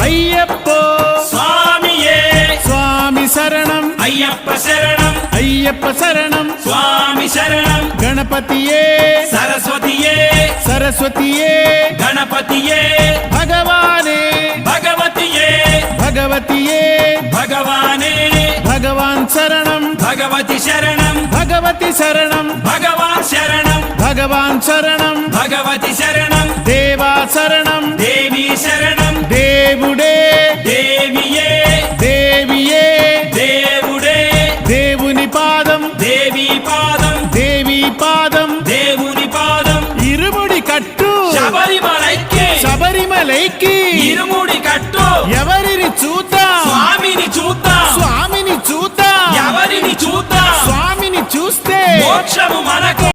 అయ్యప్పో స్వామియే స్వామి శరణం అయ్యప్ప శరణం అయ్యప్ప శరణం స్వామి శరణం గణపతియే సరస్వతియే సరస్వతియే గణపతియే భగవానే భగవతియే భగవతియే భగవానే భగవాన్ శరణం భగవతి శరణం భగవతి శరణం భగవాన్ శరణం భగవాన్ శరణం భగవతి శరణం దేవా శరణం దేవి శరణం దేవుడే దేవియే దేవియే దేవుడే దేవుని పాదం దేవి పాదం దేవి పాదం దేవుని పాదం ఇరుముడి కట్టు శబరిమలైకి శబరిమలైకి ఇరుముడి కట్టు ఎవరిని చూద్దాం స్వామిని చూద్దాం స్వామిని చూద్దాం ఎవరిని చూద్దాం స్వామిని చూస్తే మోక్షము మనకు